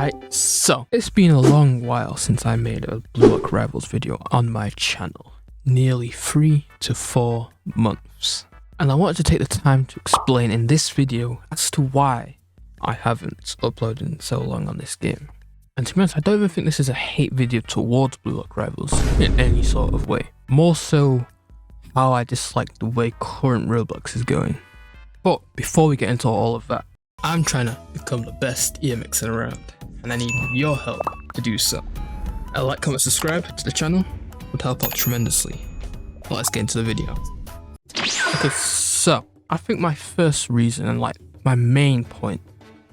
Alright, so it's been a long while since I made a Roblox Rivals video on my channel. Nearly 3 to 4 months. And I wanted to take the time to explain in this video as to why I haven't uploaded in so long on this game. And to be honest, I don't even think this is a hate video towards Roblox Rivals in any sort of way. More so how I dislike the way current Roblox is going. But before we get into all of that, I'm trying to become the best ear mixer around, and I need your help to do so. A like, comment, subscribe to the channel would help out tremendously. Let's get into the video. Okay, so I think my first reason and my main point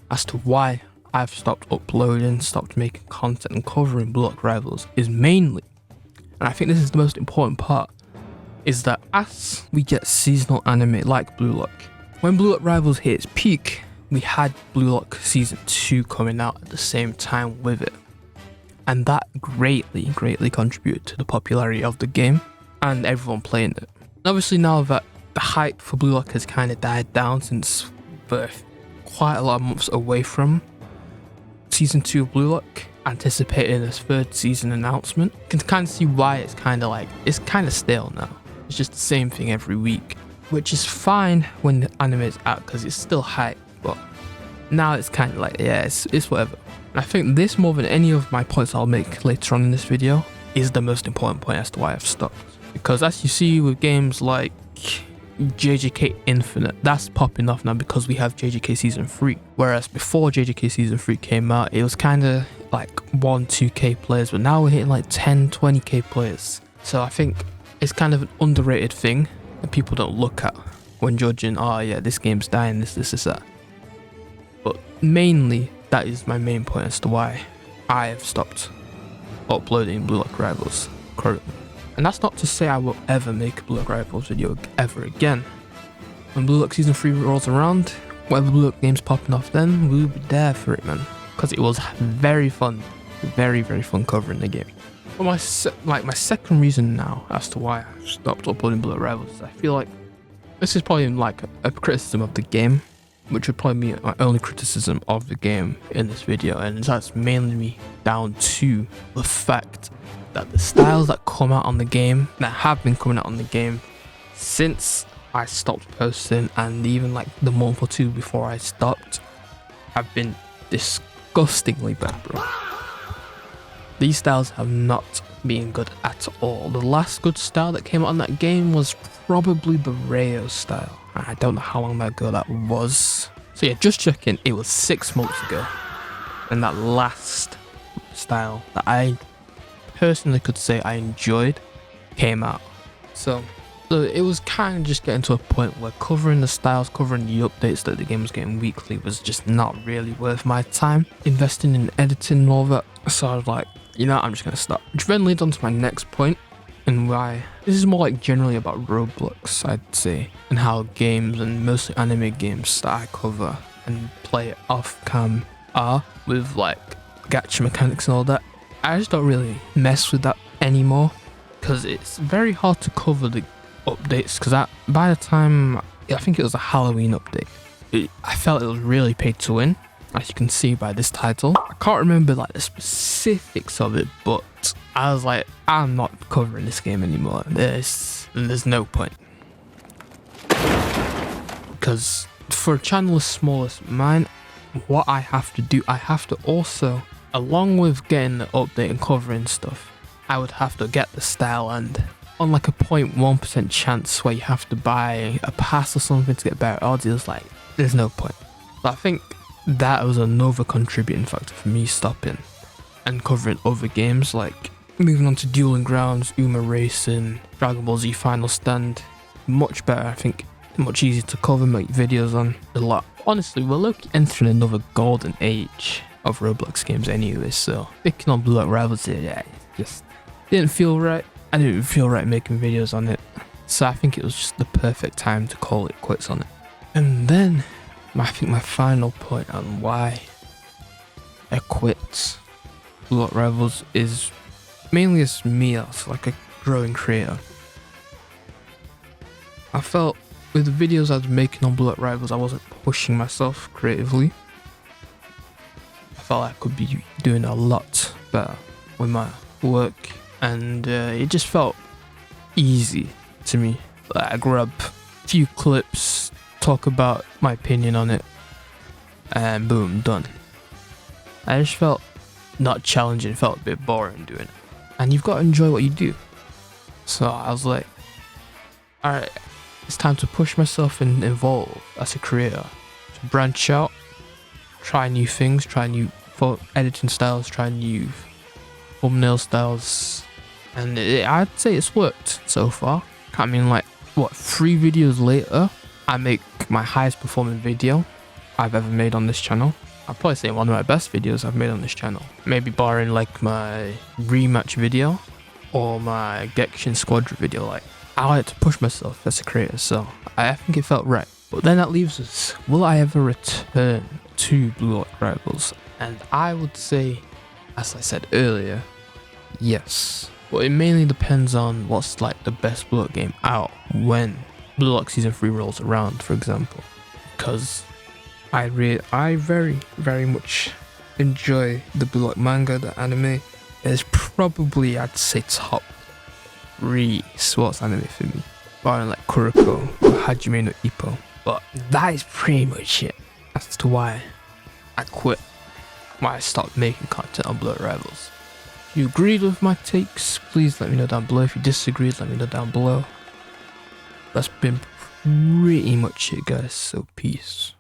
as to why I've stopped uploading, stopped making content and covering Roblox Rivals is mainly, and I think this is the most important part, is that as we get seasonal anime like Roblox, when Roblox Rivals hit its peak, we had Roblox Season 2 coming out at the same time with it. And that greatly contributed to the popularity of the game and everyone playing it. Obviously now that the hype for Roblox has kind of died down since we're quite a lot of months away from Season 2 of Roblox, anticipating a third season announcement, you can kind of see why it's kind of stale now. It's just the same thing every week, which is fine when the anime is out because it's still hype. But now it's kind of like, yeah, it's whatever. And I think this, more than any of my points I'll make later on in this video, is the most important point as to why I've stopped. Because as you see with games like JJK Infinite, that's popping off now because we have JJK Season 3. Whereas before JJK Season 3 came out, it was kind of like 1-2k players, but now we're hitting like 10-20k players. So I think it's kind of an underrated thing that people don't look at when judging, oh yeah, this game's dying, this, that. But mainly, that is my main point as to why I have stopped uploading Roblox Rivals currently. And that's not to say I will ever make a Roblox Rivals video ever again. When Roblox Season 3 rolls around, whatever Roblox game's popping off then, we'll be there for it, man. Because it was very fun, very fun covering the game. But my second reason now as to why I've stopped uploading Roblox Rivals is I feel like this is probably like a criticism of the game, which would probably be my only criticism of the game in this video, and that's mainly down to the fact that the styles that come out on the game, that have been coming out on the game since I stopped posting, and even like the month or two before I stopped, have been disgustingly bad, bro. These styles have not been good at all. The last good style that came out on that game was probably the Rayo style. I don't know how long ago that was. So yeah, just checking, it was 6 months ago. And that last style that I personally could say I enjoyed came out. So it was kind of just getting to a point where covering the styles, covering the updates that the game was getting weekly was just not really worth my time. Investing in editing and all that. So I was like, you know, I'm just going to stop. Which then leads on to my next point. And why this is more like generally about Roblox, I'd say, and how games and mostly anime games that I cover and play off cam are, with like gacha mechanics and all that. I just don't really mess with that anymore because it's very hard to cover the updates, because by the time I think it was a Halloween update, I felt it was really paid to win, as you can see by this title. I can't remember like the specifics of it, but I was like, I'm not covering this game anymore. There's no point. Because for a channel as small as mine, what I have to do, I have to also, along with getting the update and covering stuff, I would have to get the style, and on like a 0.1% chance where you have to buy a pass or something to get better odds, it was like, there's no point. But I think that was another contributing factor for me stopping and covering other games, like moving on to Dueling Grounds, Uma Racing, Dragon Ball Z Final Stand. Much better, I think. Much easier to cover, make videos on. A lot. Honestly, we're looking entering another golden age of Roblox games anyway, so picking on Roblox Rivals, yeah, just didn't feel right. I didn't feel right making videos on it. So I think it was just the perfect time to call it quits on it. And then, I think my final point on why I quit Roblox Rivals is mainly as me as like a growing creator. I felt with the videos I was making on Roblox Rivals, I wasn't pushing myself creatively. I felt I could be doing a lot better with my work, and it just felt easy to me. Like, I grab a few clips, talk about my opinion on it, and boom, done. I just felt not challenging, felt a bit boring doing it. And you've got to enjoy what you do. So I was like, alright, it's time to push myself and evolve as a creator. To branch out, try new things, try new editing styles, try new thumbnail styles. And I'd say it's worked so far. I mean, like, what, 3 videos later, I make my highest performing video I've ever made on this channel. I'd probably say one of my best videos I've made on this channel. Maybe barring like my rematch video or my Gekshin Squadron video. Like, I like to push myself as a creator, so I think it felt right. But then that leaves us, will I ever return to Blue Lock Rivals? And I would say, as I said earlier, yes. But it mainly depends on what's like the best Blue Lock game out when Blue Lock Season 3 rolls around, for example. Because I very, very much enjoy the Blue Lock manga, the anime. It's probably, I'd say, top 3 sports anime for me, barring like Kuroko or Hajime no Ippo. But that is pretty much it as to why I quit, why I stopped making content on Blue Lock Rivals. If you agreed with my takes, please let me know down below. If you disagreed, let me know down below. That's been pretty much it, guys, so peace.